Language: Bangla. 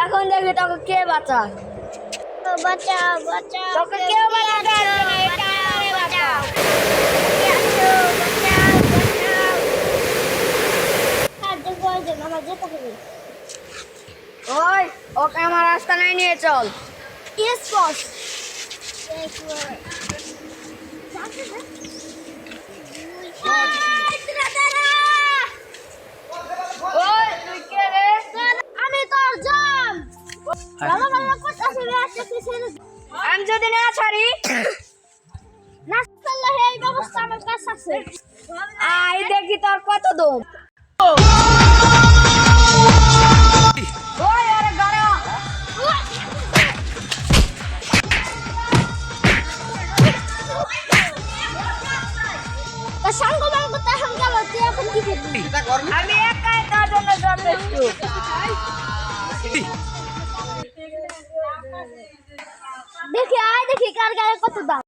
এখন দেখি তোকে কে বাঁচায়। বাঁচাও বাঁচাও তোকে কেউ বাঁচাতে আসবে না, এটা আমারে বাঁচাও। আমার যেতে হবে। ওই ওকে আমার আস্তানায় নিয়ে চল। Yes, boss. ওই তুই কে রে? আমি তোর জান। বাবা বাবা করতেছে আমি যদি না ছাড়ি না চললে এই ব্যবস্থা আমার কাছে আছে। আই দেখি তোর কত দম। ওই আরে গাড়া তা সঙ্গ মাঙ্গ তা এখন গেল তুই এখন কি করবি? আমি একাই তোর জন্য যথেষ্ট। দেখি আয় দেখি কার গায়ে কত দাম।